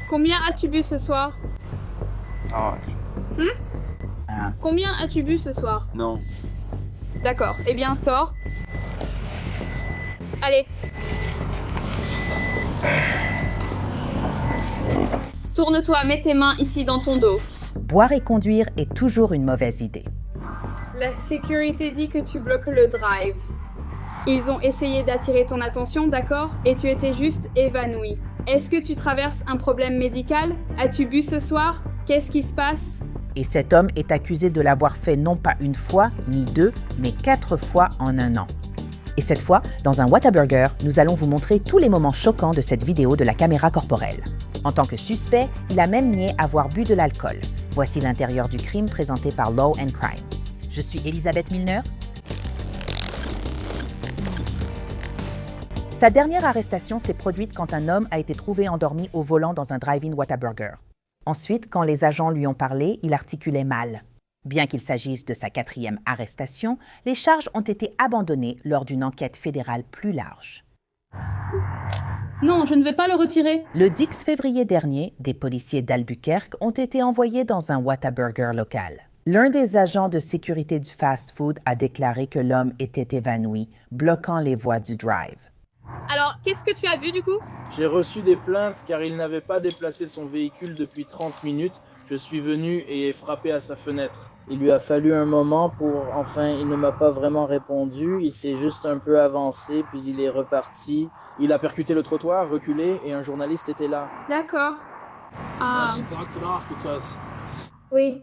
Combien as-tu bu ce soir? Ah, Combien as-tu bu ce soir? non. D'accord, eh bien sors. Allez. Tourne-toi, mets tes mains ici dans ton dos. Boire et conduire est toujours une mauvaise idée. La sécurité dit que tu bloques le drive. Ils ont essayé d'attirer ton attention, d'accord? Et tu étais juste évanoui. Est-ce que tu traverses un problème médical? As-tu bu ce soir? Qu'est-ce qui se passe? Et cet homme est accusé de l'avoir fait non pas une fois, ni deux, mais 4 fois en un an. Et cette fois, dans un Whataburger, nous allons vous montrer tous les moments choquants de cette vidéo de la caméra corporelle. En tant que suspect, il a même nié avoir bu de l'alcool. Voici l'intérieur du crime présenté par Law and Crime. Je suis Elisabeth Milner. Sa dernière arrestation s'est produite quand un homme a été trouvé endormi au volant dans un drive-in Whataburger. Ensuite, quand les agents lui ont parlé, il articulait mal. Bien qu'il s'agisse de sa 4e arrestation, les charges ont été abandonnées lors d'une enquête fédérale plus large. Non, je ne vais pas le retirer. Le 10 février dernier, des policiers d'Albuquerque ont été envoyés dans un Whataburger local. L'un des agents de sécurité du fast-food a déclaré que l'homme était évanoui, bloquant les voies du drive. Alors, qu'est-ce que tu as vu du coup? J'ai reçu des plaintes car il n'avait pas déplacé son véhicule depuis 30 minutes. Je suis venu et ai frappé à sa fenêtre. Il lui a fallu un moment il ne m'a pas vraiment répondu. Il s'est juste un peu avancé, puis il est reparti. Il a percuté le trottoir, reculé, et un journaliste était là. D'accord. Ah, I just blocked it off because oui.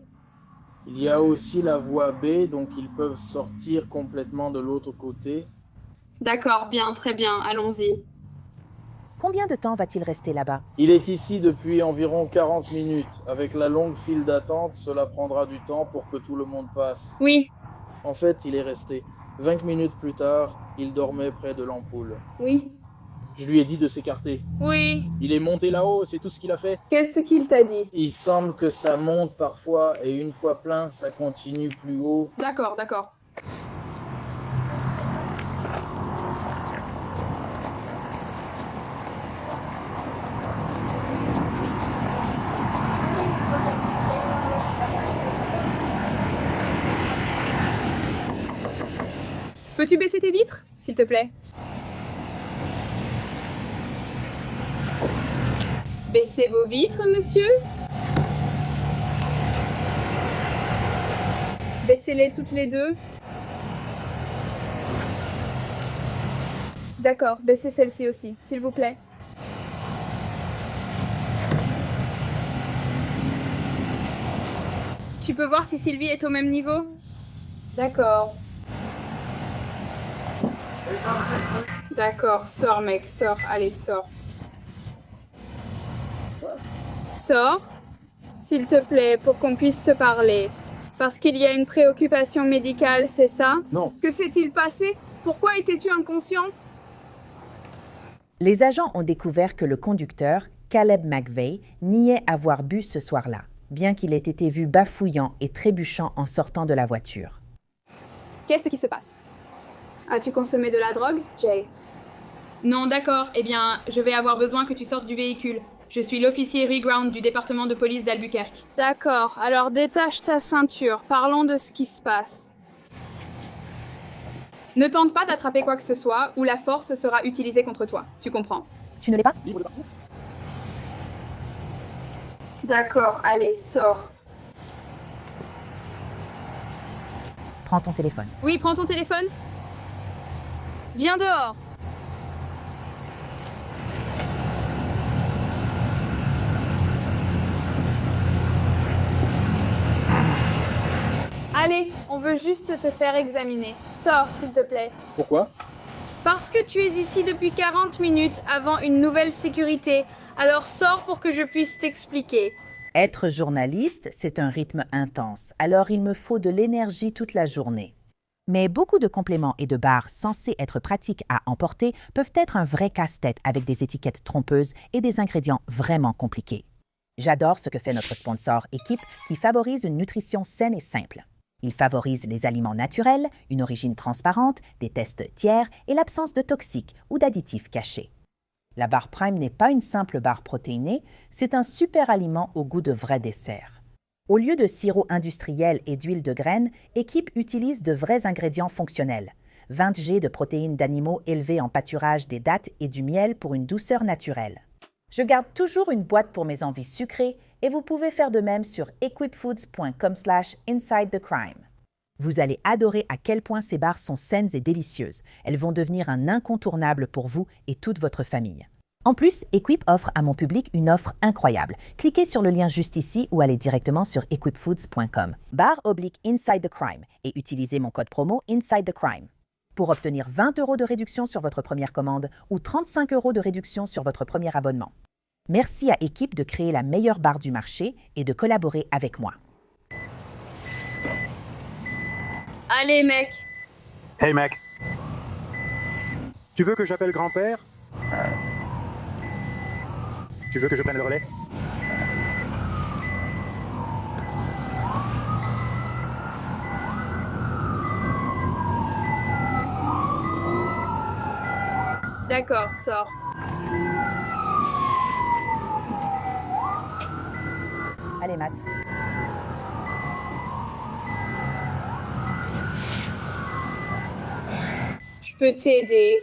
il y a aussi la voie B, donc ils peuvent sortir complètement de l'autre côté. D'accord, bien, très bien, allons-y. Combien de temps va-t-il rester là-bas? Il est ici depuis environ 40 minutes. Avec la longue file d'attente, cela prendra du temps pour que tout le monde passe. Oui, En fait, il est resté. 20 minutes plus tard, il dormait près de l'ampoule. oui, Je lui ai dit de s'écarter. oui. Il est monté là-haut, c'est tout ce qu'il a fait. Qu'est-ce qu'il t'a dit? Il semble que ça monte parfois et une fois plein, ça continue plus haut. D'accord, d'accord. Peux-tu baisser tes vitres, s'il te plaît? Baissez vos vitres, monsieur. Baissez-les toutes les deux. D'accord, baissez celle-ci aussi, s'il vous plaît. Tu peux voir si Sylvie est au même niveau? D'accord. D'accord, sors mec, sors, allez, sors. Sors, s'il te plaît, pour qu'on puisse te parler. Parce qu'il y a une préoccupation médicale, c'est ça? Non. Que s'est-il passé? Pourquoi étais-tu inconsciente? Les agents ont découvert que le conducteur, Caleb McVeigh, niait avoir bu ce soir-là, bien qu'il ait été vu bafouillant et trébuchant en sortant de la voiture. Qu'est-ce qui se passe? As-tu consommé de la drogue, Jay? Non, d'accord. Eh bien, je vais avoir besoin que tu sortes du véhicule. Je suis l'officier Reground du département de police d'Albuquerque. D'accord. Alors détache ta ceinture. Parlons de ce qui se passe. Ne tente pas d'attraper quoi que ce soit ou la force sera utilisée contre toi. Tu comprends? Tu ne l'es pas? Libre de partir? D'accord. Allez, sors. Prends ton téléphone. Oui, prends ton téléphone. Viens dehors. Allez, on veut juste te faire examiner. Sors, s'il te plaît. Pourquoi? Parce que tu es ici depuis 40 minutes avant une nouvelle sécurité. Alors sors pour que je puisse t'expliquer. Être journaliste, c'est un rythme intense, alors il me faut de l'énergie toute la journée. Mais beaucoup de compléments et de barres censés être pratiques à emporter peuvent être un vrai casse-tête avec des étiquettes trompeuses et des ingrédients vraiment compliqués. J'adore ce que fait notre sponsor Équipe qui favorise une nutrition saine et simple. Il favorise les aliments naturels, une origine transparente, des tests tiers et l'absence de toxiques ou d'additifs cachés. La barre Prime n'est pas une simple barre protéinée, c'est un super aliment au goût de vrai dessert. Au lieu de sirop industriel et d'huile de graines, Équipe utilise de vrais ingrédients fonctionnels. 20 g de protéines d'animaux élevés en pâturage, des dattes et du miel pour une douceur naturelle. Je garde toujours une boîte pour mes envies sucrées et vous pouvez faire de même sur equipfoods.com/insidethecrime. Vous allez adorer à quel point ces barres sont saines et délicieuses. Elles vont devenir un incontournable pour vous et toute votre famille. En plus, Equip offre à mon public une offre incroyable. Cliquez sur le lien juste ici ou allez directement sur equipfoods.com. /Inside the Crime et utilisez mon code promo Inside the Crime pour obtenir 20 € de réduction sur votre première commande ou 35 € de réduction sur votre premier abonnement. Merci à Équipe de créer la meilleure barre du marché et de collaborer avec moi. Allez, mec. Hey mec. Tu veux que j'appelle grand-père? Tu veux que je prenne le relais? D'accord, sors. Allez, Matt. Je peux t'aider.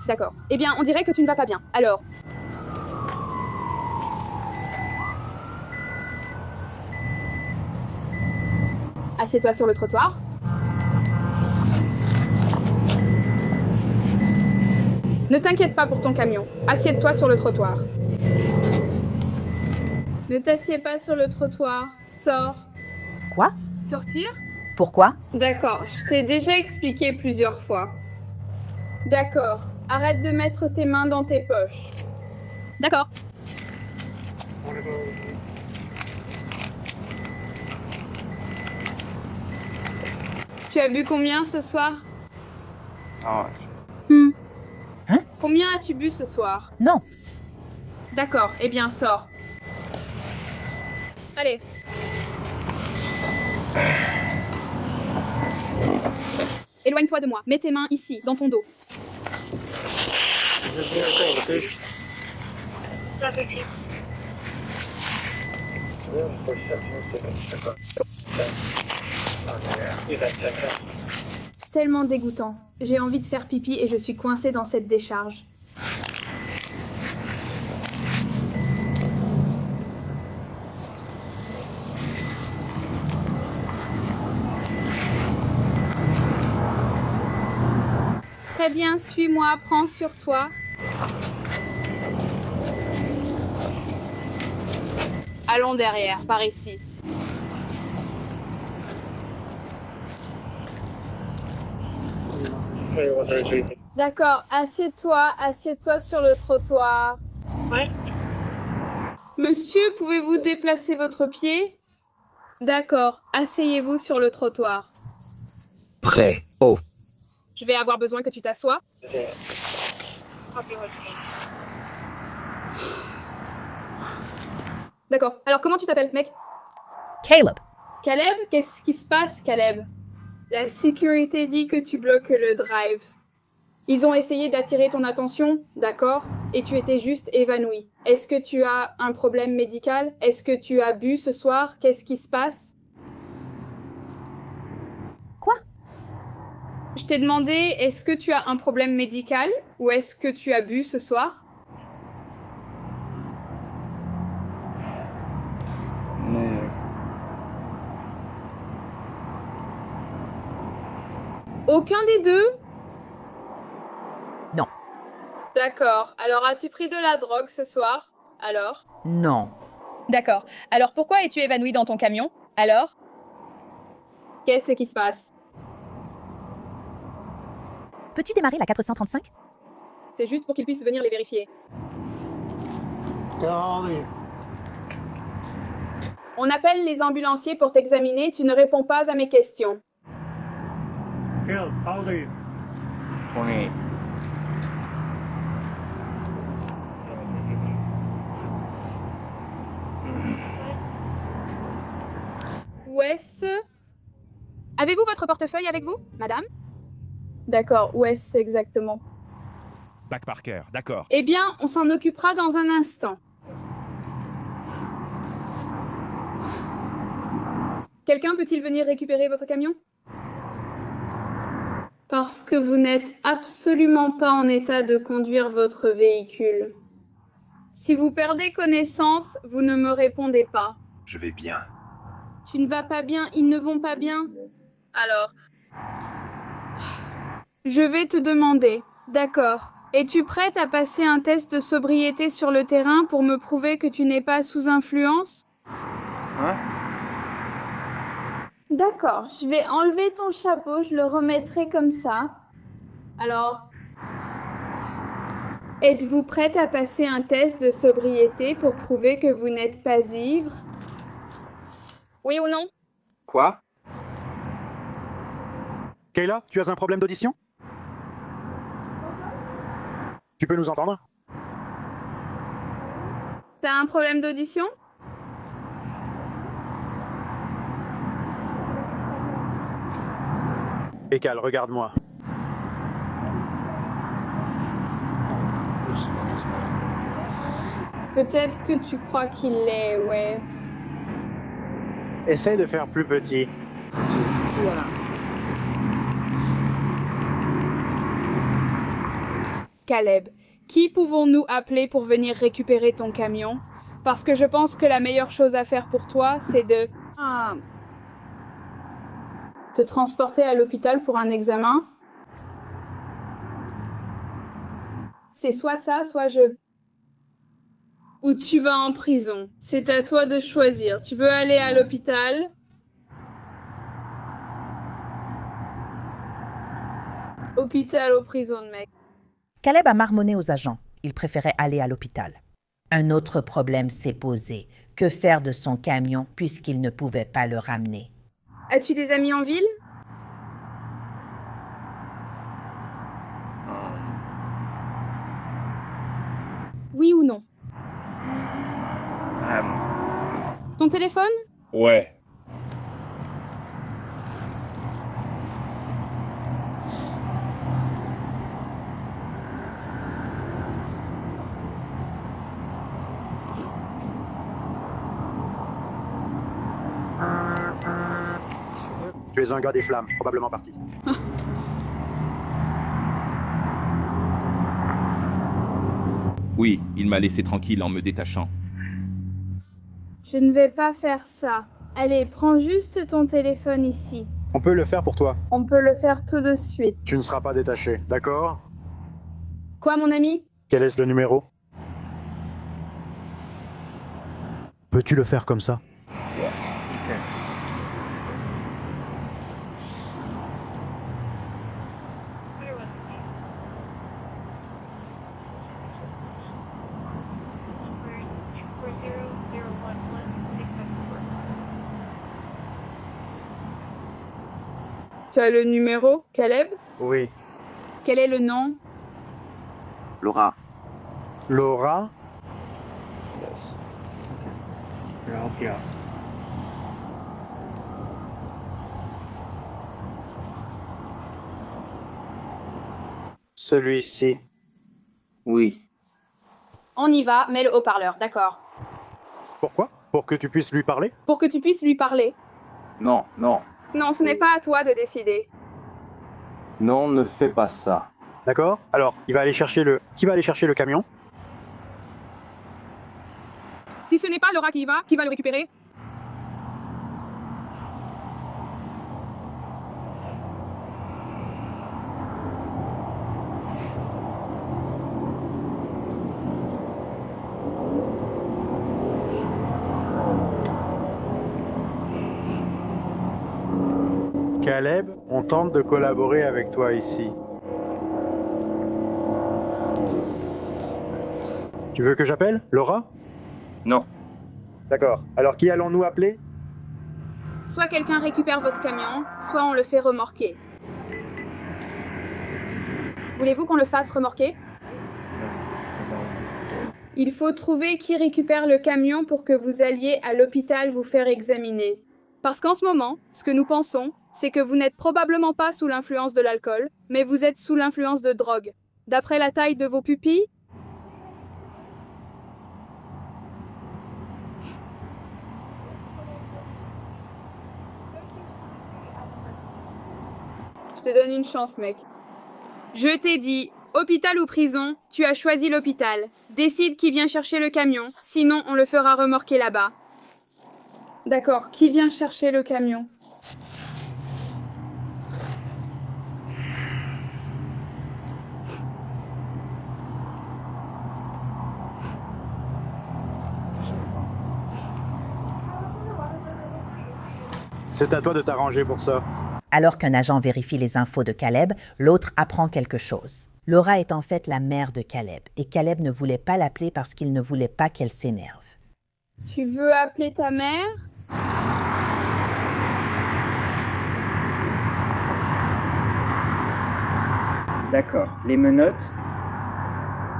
D'accord. Eh bien, on dirait que tu ne vas pas bien. Alors. Assieds-toi sur le trottoir. Ne t'inquiète pas pour ton camion. Assieds-toi sur le trottoir. Ne t'assieds pas sur le trottoir. Sors. Quoi? Sortir? Pourquoi? D'accord, je t'ai déjà expliqué plusieurs fois. D'accord, arrête de mettre tes mains dans tes poches. D'accord. Tu as bu combien ce soir? Hein? Combien as-tu bu ce soir? Non. D'accord, eh bien sors. Allez. Éloigne-toi de moi. Mets tes mains ici, dans ton dos. Tellement dégoûtant. J'ai envie de faire pipi et je suis coincée dans cette décharge. Très bien, suis-moi, prends sur toi. Allons derrière, par ici. D'accord, assieds-toi sur le trottoir. Ouais. Monsieur, pouvez-vous déplacer votre pied? D'accord, asseyez-vous sur le trottoir. Prêt. Oh. Je vais avoir besoin que tu t'assoies. D'accord, alors comment tu t'appelles, mec? Caleb. Caleb? Qu'est-ce qui se passe, Caleb? La sécurité dit que tu bloques le drive. Ils ont essayé d'attirer ton attention, d'accord? Et tu étais juste évanoui. Est-ce que tu as un problème médical? Est-ce que tu as bu ce soir? Qu'est-ce qui se passe? Quoi? Je t'ai demandé, est-ce que tu as un problème médical? Ou est-ce que tu as bu ce soir? Aucun des deux? Non. D'accord. Alors, as-tu pris de la drogue ce soir? Alors? Non. D'accord. Alors, pourquoi es-tu évanoui dans ton camion? Alors? Qu'est-ce qui se passe? Peux-tu démarrer la 435? C'est juste pour qu'ils puissent venir les vérifier. On appelle les ambulanciers pour t'examiner. Tu ne réponds pas à mes questions. Caleb, how old are you? 28. Où est-ce? Avez-vous votre portefeuille avec vous, madame? D'accord, où est-ce exactement? Mac Parker, d'accord. Eh bien, on s'en occupera dans un instant. Quelqu'un peut-il venir récupérer votre camion? Parce que vous n'êtes absolument pas en état de conduire votre véhicule. Si vous perdez connaissance, vous ne me répondez pas. Je vais bien. Tu ne vas pas bien, ils ne vont pas bien. Alors, je vais te demander, d'accord, es-tu prête à passer un test de sobriété sur le terrain pour me prouver que tu n'es pas sous influence? Hein? D'accord, je vais enlever ton chapeau, je le remettrai comme ça. Alors, êtes-vous prête à passer un test de sobriété pour prouver que vous n'êtes pas ivre? Oui ou non? Quoi? Kayla, tu as un problème d'audition? Tu peux nous entendre? T'as un problème d'audition? Ekal, regarde-moi. Peut-être que tu crois qu'il l'est, ouais. Essaye de faire plus petit. Voilà. Caleb, qui pouvons-nous appeler pour venir récupérer ton camion? Parce que je pense que la meilleure chose à faire pour toi, c'est de... te transporter à l'hôpital pour un examen. C'est soit ça, soit je... Ou tu vas en prison. C'est à toi de choisir. Tu veux aller à l'hôpital? Hôpital ou prison, mec. Caleb a marmonné aux agents. Il préférait aller à l'hôpital. Un autre problème s'est posé. Que faire de son camion puisqu'il ne pouvait pas le ramener? As-tu des amis en ville? Oui ou non? Ton téléphone? Ouais. Tu es un gars des flammes, probablement parti. Oui, il m'a laissé tranquille en me détachant. Je ne vais pas faire ça. Allez, prends juste ton téléphone ici. On peut le faire pour toi. On peut le faire tout de suite. Tu ne seras pas détaché, d'accord? Quoi, mon ami? Quel est le numéro? Peux-tu le faire comme ça? Tu as le numéro, Caleb? Oui. Quel est le nom? Laura. Laura? Celui-ci. Oui. On y va, mets le haut-parleur, d'accord. Pourquoi? Pour que tu puisses lui parler? Pour que tu puisses lui parler. Non, non, Non, ce n'est pas à toi de décider. non, ne fais pas ça. D'accord? Alors, il va aller chercher le... Qui va aller chercher le camion? Si ce n'est pas Laura qui va le récupérer? Caleb, on tente de collaborer avec toi ici. Tu veux que j'appelle? Laura? Non. D'accord. Alors qui allons-nous appeler? Soit quelqu'un récupère votre camion, soit on le fait remorquer. Voulez-vous qu'on le fasse remorquer? Il faut trouver qui récupère le camion pour que vous alliez à l'hôpital vous faire examiner. Parce qu'en ce moment, ce que nous pensons, c'est que vous n'êtes probablement pas sous l'influence de l'alcool, mais vous êtes sous l'influence de drogue. D'après la taille de vos pupilles? Je te donne une chance, mec. Je t'ai dit, hôpital ou prison, tu as choisi l'hôpital. Décide qui vient chercher le camion, sinon on le fera remorquer là-bas. D'accord, qui vient chercher le camion? C'est à toi de t'arranger pour ça. Alors qu'un agent vérifie les infos de Caleb, l'autre apprend quelque chose. Laura est en fait la mère de Caleb, et Caleb ne voulait pas l'appeler parce qu'il ne voulait pas qu'elle s'énerve. Tu veux appeler ta mère? D'accord. Les menottes?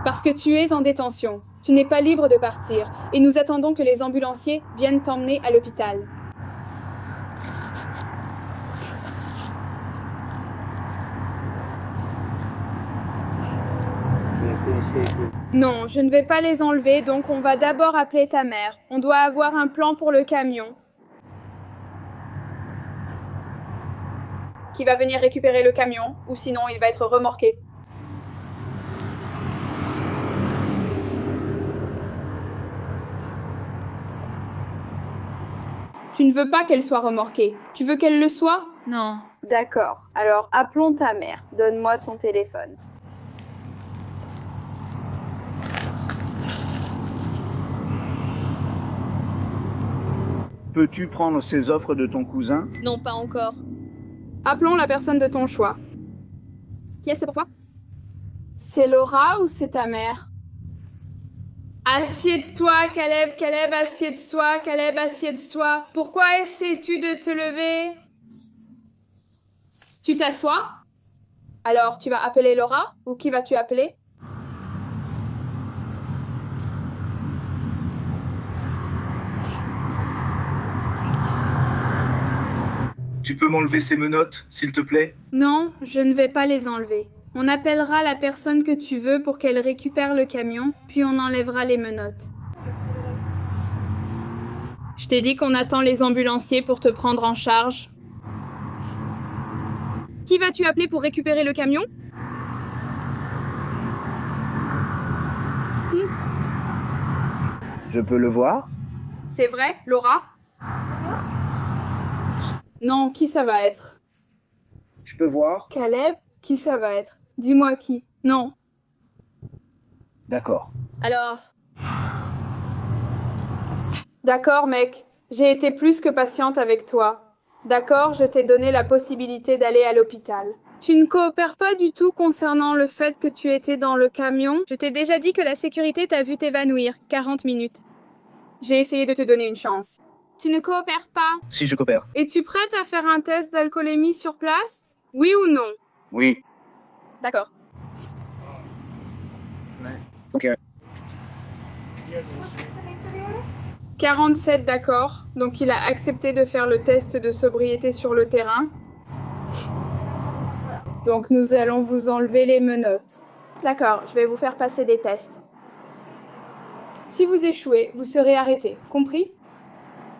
Parce que tu es en détention. Tu n'es pas libre de partir, et nous attendons que les ambulanciers viennent t'emmener à l'hôpital. Non, je ne vais pas les enlever, donc on va d'abord appeler ta mère. On doit avoir un plan pour le camion. Qui va venir récupérer le camion, ou sinon il va être remorqué. Tu ne veux pas qu'elle soit remorquée. Tu veux qu'elle le soit? Non. D'accord. Alors appelons ta mère. Donne-moi ton téléphone. Peux-tu prendre ces offres de ton cousin? Non, pas encore. Appelons la personne de ton choix. Qui est-ce pour toi? C'est Laura ou c'est ta mère? Assieds-toi, Caleb, Caleb, assieds-toi, Caleb, assieds-toi. Pourquoi essaies-tu de te lever? Tu t'assois? Alors, tu vas appeler Laura? Ou qui vas-tu appeler? Tu peux m'enlever ces menottes, s'il te plaît? Non, je ne vais pas les enlever. On appellera la personne que tu veux pour qu'elle récupère le camion, puis on enlèvera les menottes. Je t'ai dit qu'on attend les ambulanciers pour te prendre en charge. Qui vas-tu appeler pour récupérer le camion? Je peux le voir? C'est vrai, Laura? Non, qui ça va être? Je peux voir? Caleb? Qui ça va être? Dis-moi qui. Non. D'accord. Alors? D'accord, mec. J'ai été plus que patiente avec toi. D'accord, je t'ai donné la possibilité d'aller à l'hôpital. Tu ne coopères pas du tout concernant le fait que tu étais dans le camion. Je t'ai déjà dit que la sécurité t'a vu t'évanouir. 40 minutes. J'ai essayé de te donner une chance. Tu ne coopères pas? Si, je coopère. Es-tu prête à faire un test d'alcoolémie sur place? Oui ou non? Oui. D'accord. Ok. 47 d'accord. Donc il a accepté de faire le test de sobriété sur le terrain. Donc nous allons vous enlever les menottes. D'accord, je vais vous faire passer des tests. Si vous échouez, vous serez arrêté. Compris?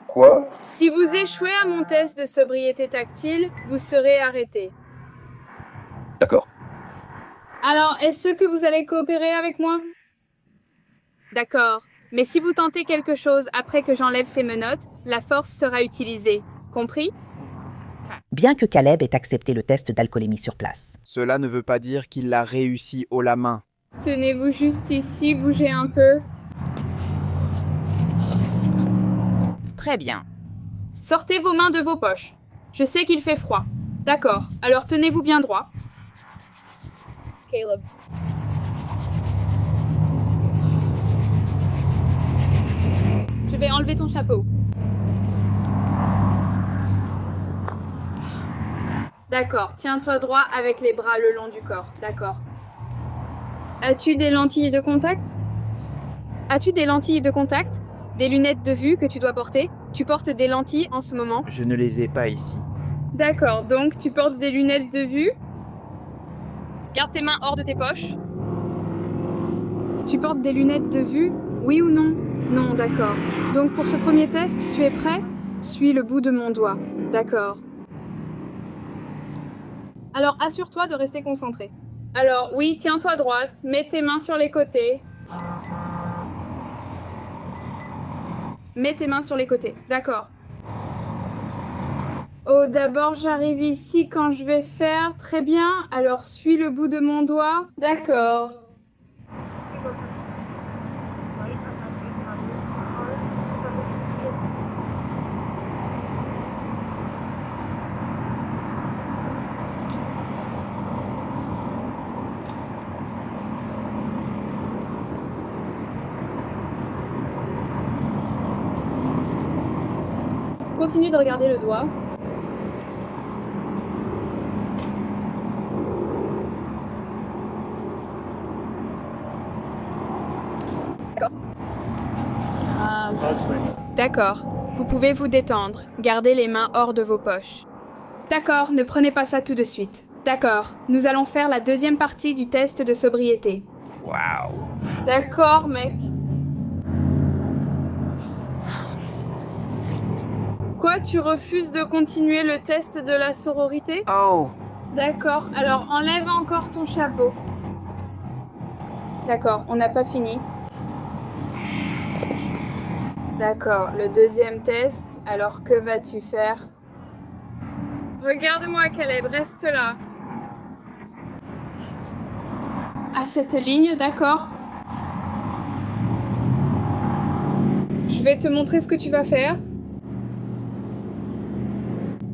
Quoi? Si vous échouez à mon test de sobriété tactile, vous serez arrêté. D'accord. Alors, est-ce que vous allez coopérer avec moi? D'accord. Mais si vous tentez quelque chose après que j'enlève ces menottes, la force sera utilisée. Compris? Bien que Caleb ait accepté le test d'alcoolémie sur place. Cela ne veut pas dire qu'il l'a réussi haut la main. Tenez-vous juste ici, bougez un peu. Très bien. Sortez vos mains de vos poches. Je sais qu'il fait froid. D'accord, alors tenez-vous bien droit. Caleb. Je vais enlever ton chapeau. D'accord, tiens-toi droit avec les bras le long du corps. D'accord. As-tu des lentilles de contact? As-tu des lentilles de contact? Des lunettes de vue que tu dois porter? Tu portes des lentilles en ce moment? Je ne les ai pas ici. D'accord, donc tu portes des lunettes de vue? Garde tes mains hors de tes poches. Tu portes des lunettes de vue? Oui ou non? Non, d'accord. Donc pour ce premier test, tu es prêt? Suis le bout de mon doigt. D'accord. Alors assure-toi de rester concentré. Alors oui, tiens-toi droite, mets tes mains sur les côtés. Mets tes mains sur les côtés, d'accord. Oh, d'abord j'arrive ici quand je vais faire. Très bien, alors suis le bout de mon doigt. D'accord. Continue de regarder le doigt. D'accord. Vous pouvez vous détendre. Gardez les mains hors de vos poches. D'accord, ne prenez pas ça tout de suite. D'accord, nous allons faire la deuxième partie du test de sobriété. Waouh. D'accord, mec. Quoi, tu refuses de continuer le test de la sororité? Oh. D'accord, alors enlève encore ton chapeau. D'accord, on n'a pas fini. D'accord, le deuxième test, alors que vas-tu faire? Regarde-moi, Caleb, reste là. À cette ligne, d'accord? Je vais te montrer ce que tu vas faire.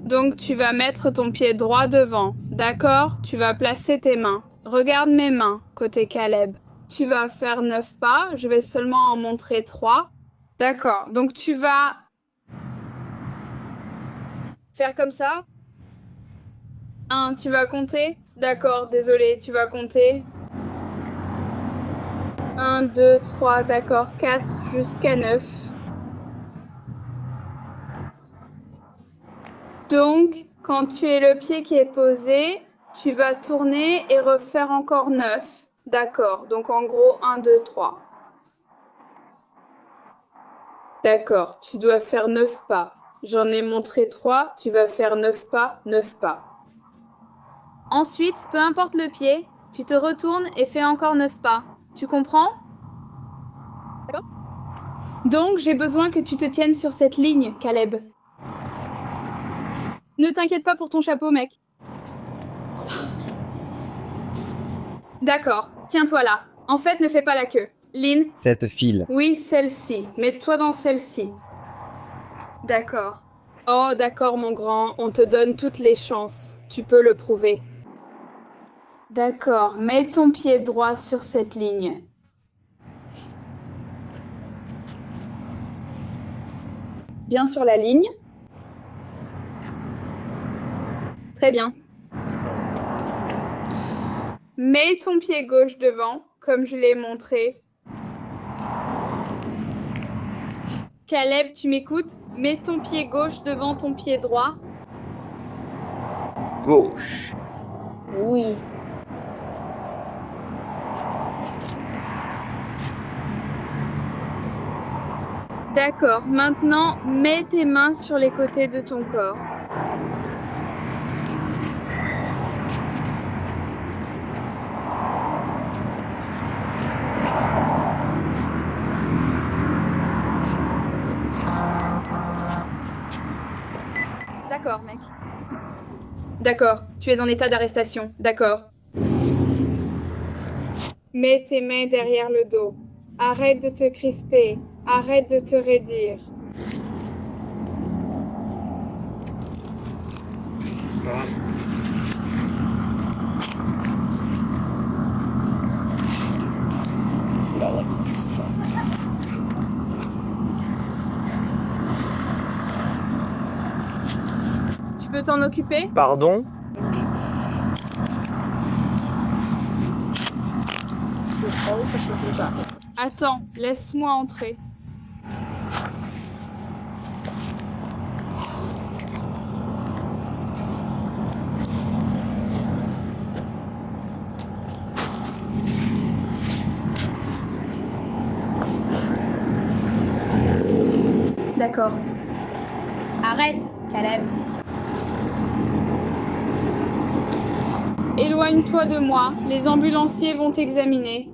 Donc tu vas mettre ton pied droit devant, d'accord? Tu vas placer tes mains. Regarde mes mains, côté Caleb. Tu vas faire 9 pas, je vais seulement en montrer 3. D'accord, donc tu vas faire comme ça. 1, tu vas compter? D'accord, désolé, tu vas compter. 1, 2, 3, d'accord, 4, jusqu'à 9. Donc, quand tu es le pied qui est posé, tu vas tourner et refaire encore 9. D'accord, donc en gros, 1, 2, 3. D'accord, tu dois faire 9 pas. J'en ai montré 3, tu vas faire 9 pas, 9 pas. Ensuite, peu importe le pied, tu te retournes et fais encore 9 pas. Tu comprends? D'accord? Donc, j'ai besoin que tu te tiennes sur cette ligne, Caleb. Ne t'inquiète pas pour ton chapeau, mec. D'accord, tiens-toi là. En fait, ne fais pas la queue. Lynn? Cette file. Oui, celle-ci. Mets-toi dans celle-ci. D'accord. Oh, d'accord, mon grand. On te donne toutes les chances. Tu peux le prouver. D'accord, mets ton pied droit sur cette ligne. Bien sur la ligne. Très bien. Mets ton pied gauche devant, comme je l'ai montré. Caleb, tu m'écoutes? Mets ton pied gauche devant ton pied droit. Gauche. Oui. D'accord, maintenant, mets tes mains sur les côtés de ton corps. D'accord, mec. D'accord, tu es en état d'arrestation. D'accord. Mets tes mains derrière le dos. Arrête de te crisper. Arrête de te raidir. Tu peux t'en occuper? Pardon? Attends, laisse-moi entrer. D'accord. Arrête, Caleb. Éloigne-toi de moi, les ambulanciers vont t'examiner.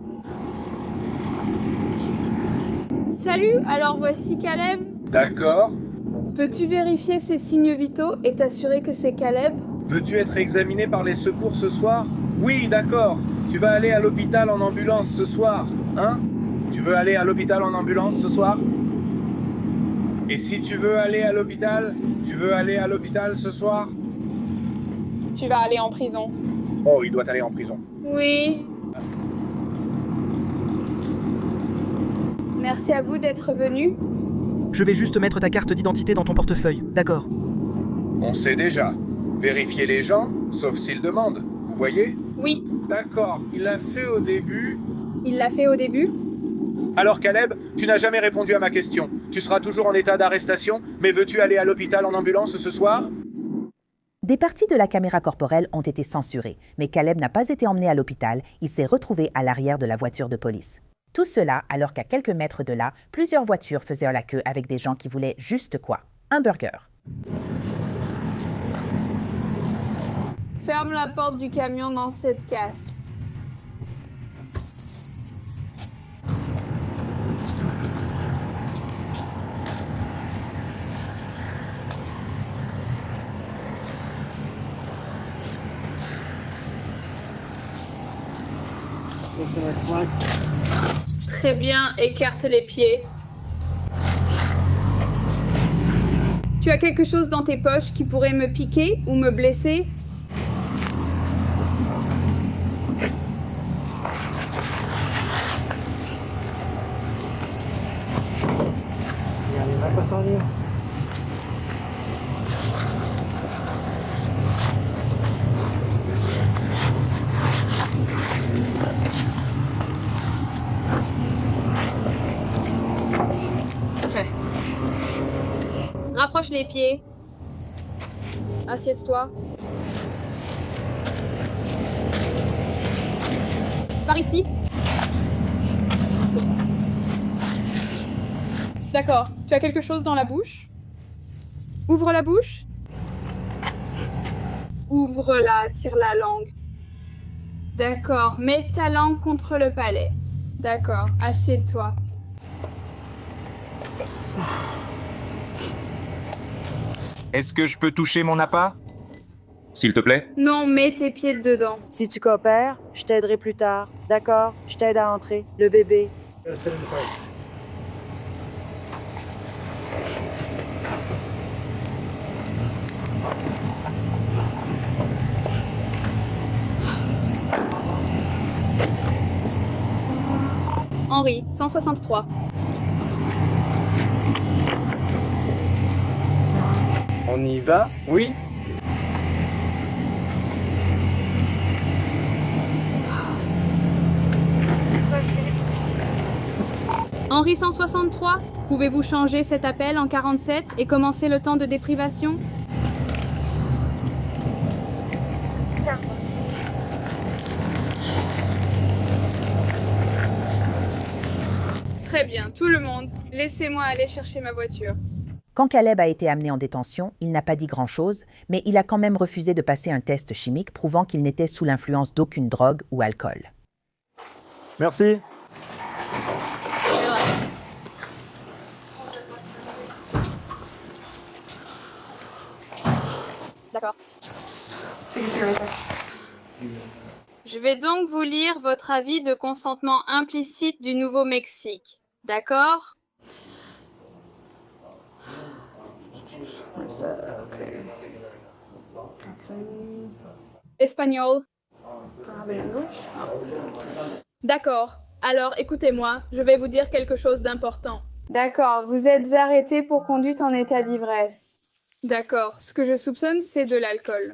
Salut, alors voici Caleb. D'accord. Peux-tu vérifier ses signes vitaux et t'assurer que c'est Caleb? Veux-tu être examiné par les secours ce soir? Oui, d'accord. Tu vas aller à l'hôpital en ambulance ce soir, hein? Tu veux aller à l'hôpital en ambulance ce soir? Et si tu veux aller à l'hôpital, tu veux aller à l'hôpital ce soir? Tu vas aller en prison. Oh, il doit aller en prison. Oui. Merci à vous d'être venus. Je vais juste mettre ta carte d'identité dans ton portefeuille, d'accord? On sait déjà. Vérifier les gens, sauf s'ils demandent. Vous voyez? Oui. D'accord, il l'a fait au début. Il l'a fait au début? Alors Caleb, tu n'as jamais répondu à ma question. Tu seras toujours en état d'arrestation, mais veux-tu aller à l'hôpital en ambulance ce soir? Des parties de la caméra corporelle ont été censurées, mais Caleb n'a pas été emmené à l'hôpital, il s'est retrouvé à l'arrière de la voiture de police. Tout cela alors qu'à quelques mètres de là, plusieurs voitures faisaient la queue avec des gens qui voulaient juste quoi? Un burger. Ferme la porte du camion dans cette casse. Très bien, écarte les pieds. Tu as quelque chose dans tes poches qui pourrait me piquer ou me blesser? Rapproche les pieds. Assieds-toi. Par ici. D'accord. Tu as quelque chose dans la bouche? Ouvre la bouche. Ouvre-la, tire la langue. D'accord. Mets ta langue contre le palais. D'accord. Assieds-toi. Est-ce que je peux toucher mon appât? S'il te plaît? Non, mets tes pieds dedans. Si tu coopères, je t'aiderai plus tard. D'accord? Je t'aide à entrer. Le bébé. Henri, 163. On y va? Oui. Henri 163, pouvez-vous changer cet appel en 47 et commencer le temps de déprivation? Très bien, tout le monde, laissez-moi aller chercher ma voiture. Quand Caleb a été amené en détention, il n'a pas dit grand-chose, mais il a quand même refusé de passer un test chimique prouvant qu'il n'était sous l'influence d'aucune drogue ou alcool. Merci. D'accord. Je vais donc vous lire votre avis de consentement implicite du Nouveau-Mexique. D'accord? Espagnol. D'accord. Alors, écoutez-moi, je vais vous dire quelque chose d'important. D'accord, vous êtes arrêté pour conduite en état d'ivresse. D'accord, ce que je soupçonne, c'est de l'alcool.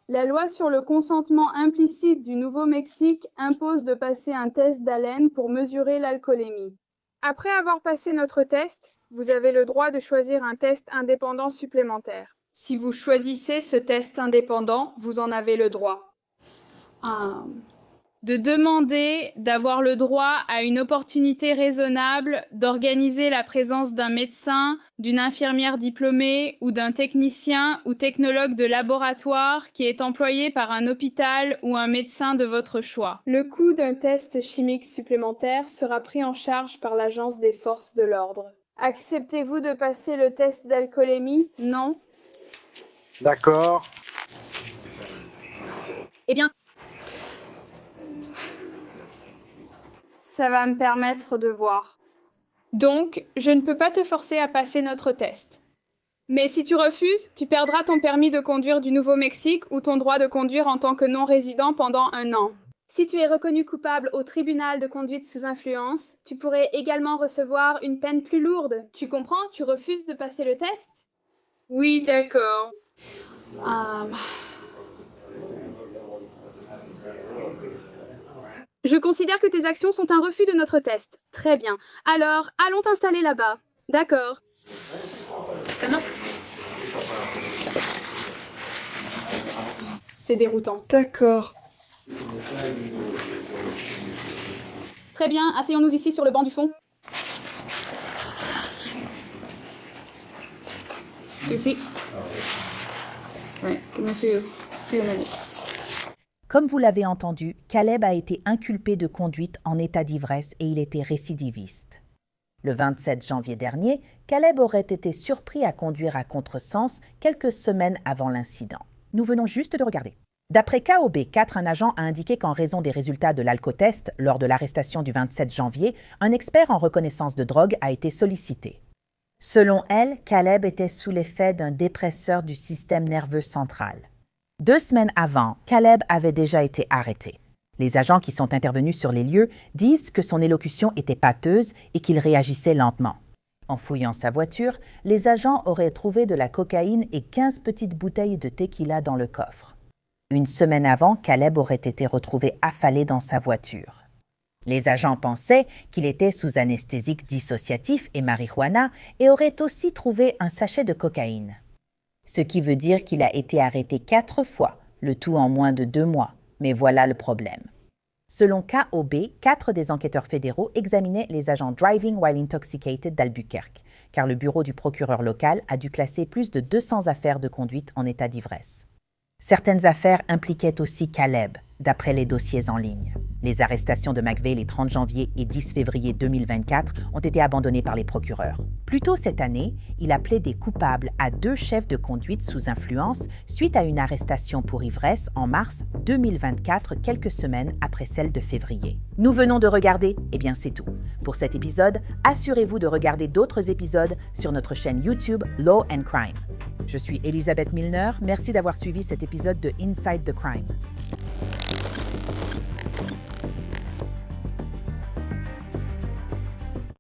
La loi sur le consentement implicite du Nouveau-Mexique impose de passer un test d'haleine pour mesurer l'alcoolémie. Après avoir passé notre test, vous avez le droit de choisir un test indépendant supplémentaire. Si vous choisissez ce test indépendant, vous en avez le droit. de demander d'avoir le droit à une opportunité raisonnable d'organiser la présence d'un médecin, d'une infirmière diplômée ou d'un technicien ou technologue de laboratoire qui est employé par un hôpital ou un médecin de votre choix. Le coût d'un test chimique supplémentaire sera pris en charge par l'Agence des forces de l'ordre. Acceptez-vous de passer le test d'alcoolémie? Non? D'accord. Eh bien, ça va me permettre de voir. Donc, je ne peux pas te forcer à passer notre test. Mais si tu refuses, tu perdras ton permis de conduire du Nouveau-Mexique ou ton droit de conduire en tant que non-résident pendant 1 an. Si tu es reconnu coupable au tribunal de conduite sous influence, tu pourrais également recevoir une peine plus lourde. Tu comprends? Tu refuses de passer le test? Oui, d'accord. Je considère que tes actions sont un refus de notre test. Très bien. Alors, allons t'installer là-bas. D'accord. Ça marche? C'est déroutant. D'accord. Très bien, asseyons-nous ici sur le banc du fond. Ici. Ouais, give me a few minutes. Comme vous l'avez entendu, Caleb a été inculpé de conduite en état d'ivresse et il était récidiviste. Le 27 janvier dernier, Caleb aurait été surpris à conduire à contresens quelques semaines avant l'incident. Nous venons juste de regarder. D'après KOB4, un agent a indiqué qu'en raison des résultats de l'alcotest lors de l'arrestation du 27 janvier, un expert en reconnaissance de drogue a été sollicité. Selon elle, Caleb était sous l'effet d'un dépresseur du système nerveux central. 2 semaines avant, Caleb avait déjà été arrêté. Les agents qui sont intervenus sur les lieux disent que son élocution était pâteuse et qu'il réagissait lentement. En fouillant sa voiture, les agents auraient trouvé de la cocaïne et 15 petites bouteilles de tequila dans le coffre. 1 semaine avant, Caleb aurait été retrouvé affalé dans sa voiture. Les agents pensaient qu'il était sous anesthésique dissociatif et marijuana et auraient aussi trouvé un sachet de cocaïne. Ce qui veut dire qu'il a été arrêté 4 fois, le tout en moins de 2 mois. Mais voilà le problème. Selon KOB, 4 des enquêteurs fédéraux examinaient les agents Driving While Intoxicated d'Albuquerque, car le bureau du procureur local a dû classer plus de 200 affaires de conduite en état d'ivresse. Certaines affaires impliquaient aussi Caleb, d'après les dossiers en ligne. Les arrestations de McVeigh les 30 janvier et 10 février 2024 ont été abandonnées par les procureurs. Plus tôt cette année, il a plaidé coupable à 2 chefs de conduite sous influence suite à une arrestation pour ivresse en mars 2024, quelques semaines après celle de février. Nous venons de regarder, eh bien c'est tout. Pour cet épisode, assurez-vous de regarder d'autres épisodes sur notre chaîne YouTube Law and Crime. Je suis Elisabeth Milner, merci d'avoir suivi cet épisode de Inside the Crime.